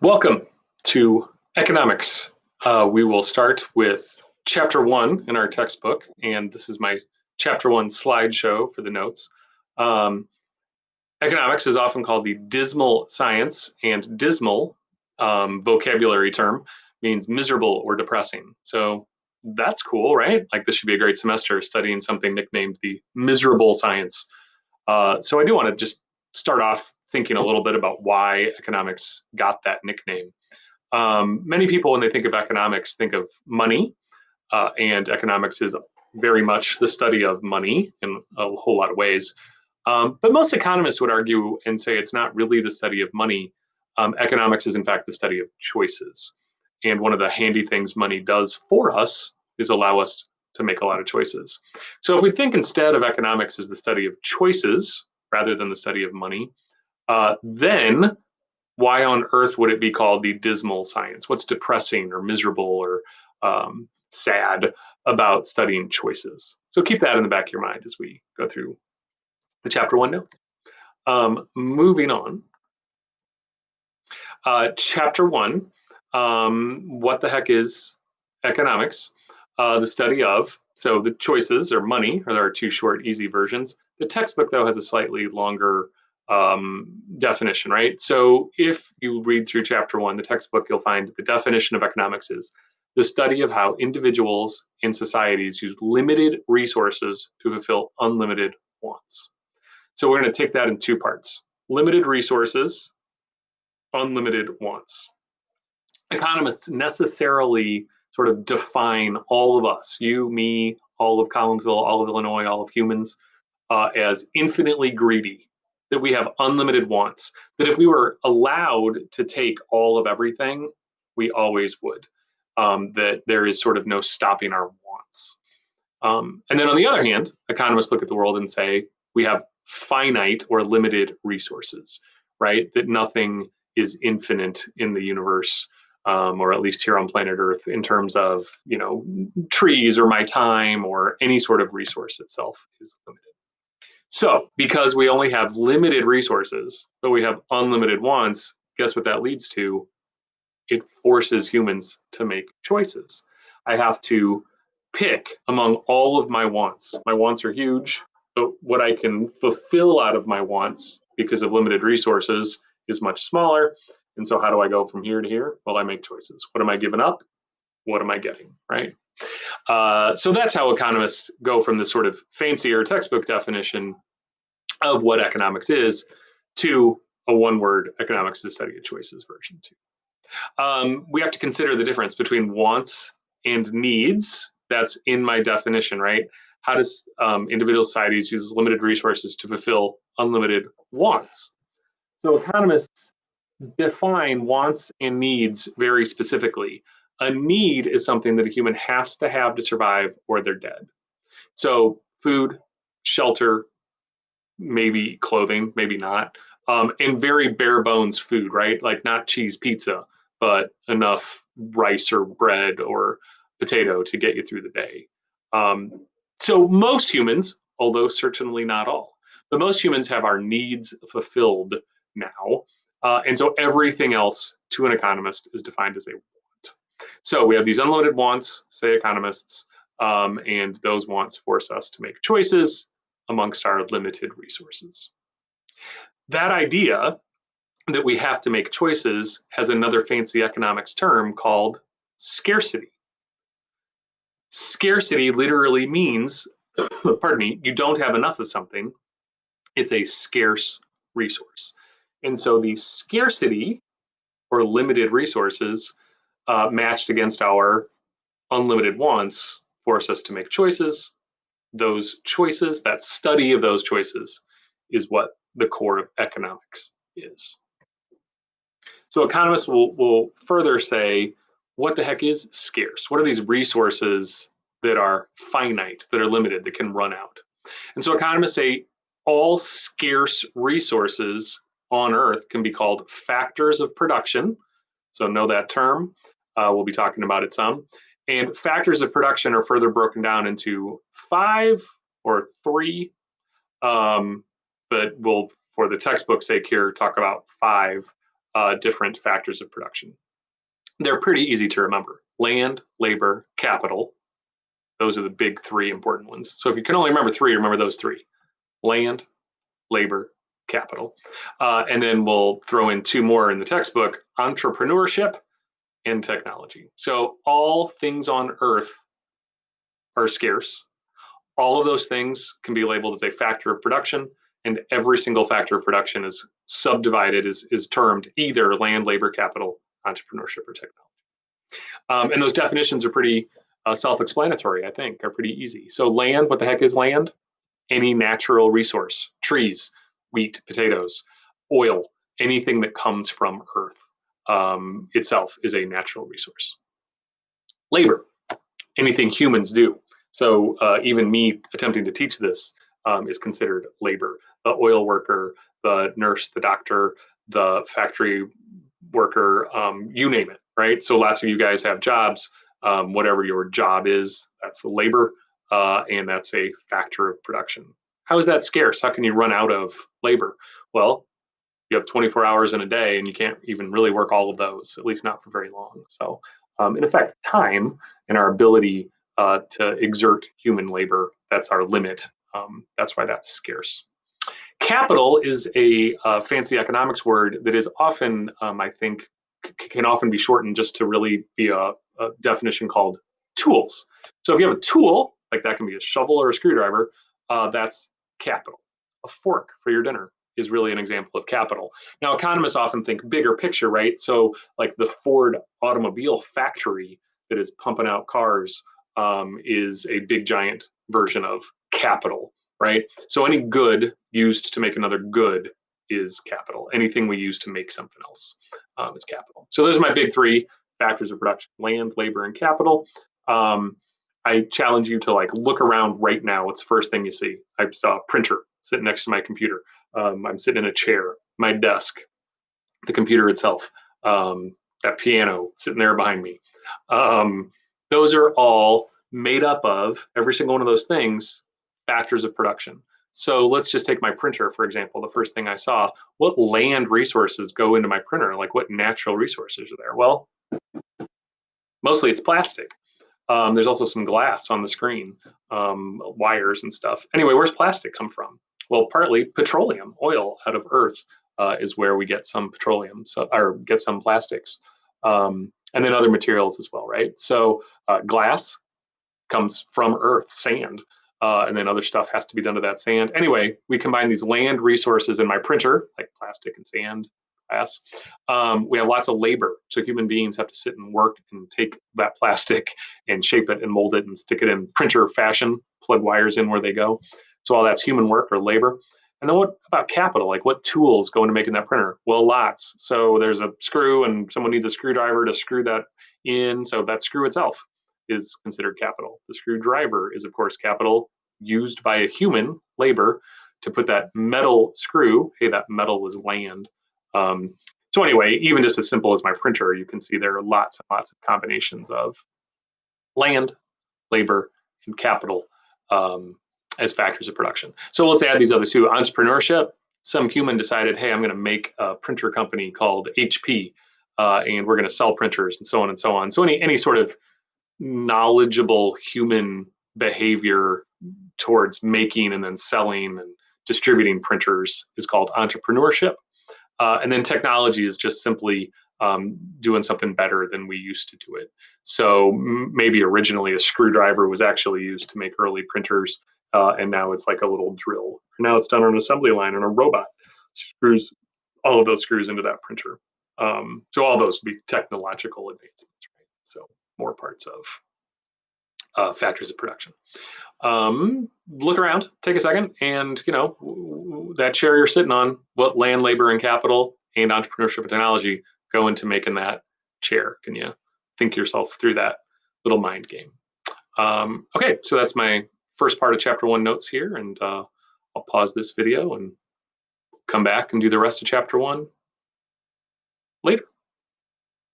Welcome to economics. We will start with chapter one in our textbook, and this is my chapter one slideshow for the notes. Economics is often called the dismal science, and dismal, vocabulary term, means miserable or depressing. So that's cool, right? Like this should be a great semester studying something nicknamed the miserable science. So I do want to just start off thinking a little bit about why economics got that nickname. Many people, when they think of economics, think of money, and economics is very much the study of money in a whole lot of ways. But most economists would argue and say it's not really the study of money. Economics is, in fact, the study of choices. And one of the handy things money does for us is allow us to make a lot of choices. So if we think instead of economics as the study of choices rather than the study of money, then why on earth would it be called the dismal science? What's depressing or miserable or sad about studying choices? So keep that in the back of your mind as we go through the chapter one notes. Moving on. Chapter one, what the heck is economics? The study of, so the choices or money, or there are two short, easy versions. The textbook, though, has a slightly longer definition, right? So if you read through chapter one, the textbook, you'll find the definition of economics is the study of how individuals and societies use limited resources to fulfill unlimited wants. So we're going to take that in two parts: limited resources, unlimited wants. Economists necessarily sort of define all of us, you, me, all of Collinsville, all of Illinois, all of humans, as infinitely greedy, that we have unlimited wants, that if we were allowed to take all of everything, we always would, that there is sort of no stopping our wants. And then on the other hand, economists look at the world and say we have finite or limited resources, right? That nothing is infinite in the universe, or at least here on planet Earth, in terms of, trees or my time or any sort of resource itself is limited. So, because we only have limited resources, but we have unlimited wants, guess what that leads to? It forces humans to make choices. I have to pick among all of my wants. My wants are huge, but what I can fulfill out of my wants because of limited resources is much smaller. And so, how do I go from here to here? Well, I make choices. What am I giving up? What am I getting? Right? So that's how economists go from this sort of fancier textbook definition of what economics is to a one-word economics is the study of choices version 2. We have to consider the difference between wants and needs. That's in my definition, right? How does individual societies use limited resources to fulfill unlimited wants? So economists define wants and needs very specifically. A need is something that a human has to have to survive or they're dead. So food, shelter, maybe clothing, maybe not, and very bare bones food, right? Like not cheese pizza, but enough rice or bread or potato to get you through the day. So most humans, although certainly not all, but most humans have our needs fulfilled now. And so everything else to an economist is defined as a want. So we have these unlimited wants, say economists, and those wants force us to make choices amongst our limited resources. That idea that we have to make choices has another fancy economics term called scarcity. Scarcity literally means, pardon me, you don't have enough of something. It's a scarce resource. And so the scarcity or limited resources matched against our unlimited wants force us to make choices. Those choices, that study of those choices, is what the core of economics is. So economists will further say, what the heck is scarce? What are these resources that are finite, that are limited, that can run out? And so economists say all scarce resources on Earth can be called factors of production. So know that term. We'll be talking about it some. And factors of production are further broken down into 5 or 3, but we'll, for the textbook sake here, talk about 5 different factors of production. They're pretty easy to remember. Land, labor, capital. Those are the big three important ones. So if you can only remember three, remember those three: land, labor, capital. And then we'll throw in two more in the textbook: entrepreneurship and technology. So all things on earth are scarce. All of those things can be labeled as a factor of production, and every single factor of production is subdivided, is termed either land, labor, capital, entrepreneurship, or technology. And those definitions are pretty self-explanatory, I think, are pretty easy. So land, what the heck is land? Any natural resource: trees, wheat, potatoes, oil, anything that comes from earth itself is a natural resource. Labor, anything humans do. So even me attempting to teach this is considered labor. The oil worker, the nurse, the doctor, the factory worker, you name it, right? So lots of you guys have jobs. Whatever your job is, that's labor, and that's a factor of production. How is that scarce? How can you run out of labor? Well, you have 24 hours in a day, and you can't even really work all of those, at least not for very long. So, in effect, time and our ability to exert human labor, that's our limit. That's why that's scarce. Capital is a fancy economics word that is often, I think, can often be shortened just to really be a definition called tools. So if you have a tool, like that can be a shovel or a screwdriver, that's capital. A fork for your dinner is really an example of capital. Now, economists often think bigger picture, right? So like the Ford automobile factory that is pumping out cars is a big giant version of capital, right? So any good used to make another good is capital. Anything we use to make something else is capital. So those are my big three factors of production: land, labor, and capital. I challenge you to like look around right now. What's the first thing you see? I saw a printer sitting next to my computer. I'm sitting in a chair, my desk, the computer itself, that piano sitting there behind me. Those are all made up of, every single one of those things, factors of production. So let's just take my printer, for example. The first thing I saw: what land resources go into my printer? Like what natural resources are there? Well, mostly it's plastic. There's also some glass on the screen, wires and stuff. Anyway, where's plastic come from? Well, partly petroleum, oil out of earth is where we get some petroleum, so, or get some plastics, and then other materials as well, right? So glass comes from earth, sand, and then other stuff has to be done to that sand. Anyway, we combine these land resources in my printer, like plastic and sand, glass. We have lots of labor. So human beings have to sit and work and take that plastic and shape it and mold it and stick it in printer fashion, plug wires in where they go. So all that's human work or labor. And then what about capital? Like what tools go into making that printer? Well, lots. So there's a screw and someone needs a screwdriver to screw that in. So that screw itself is considered capital. The screwdriver is, of course, capital used by a human, labor, to put that metal screw. Hey, that metal is land. So anyway, even just as simple as my printer, you can see there are lots and lots of combinations of land, labor, and capital as factors of production. So let's add these other two. Entrepreneurship: some human decided, hey, I'm going to make a printer company called HP, and we're going to sell printers and so on and so on. So any sort of knowledgeable human behavior towards making and then selling and distributing printers is called entrepreneurship. And then technology is just simply doing something better than we used to do it. So maybe originally a screwdriver was actually used to make early printers, and now it's like a little drill. Now it's done on an assembly line, and a robot screws all of those screws into that printer. So all those would be technological advancements, right? So more parts of factors of production. Look around, take a second, and that chair you're sitting on, what land, labor, and capital and entrepreneurship and technology go into making that chair? Can you think yourself through that little mind game? Okay, so that's my first part of chapter 1 notes here, and I'll pause this video and come back and do the rest of chapter 1 later.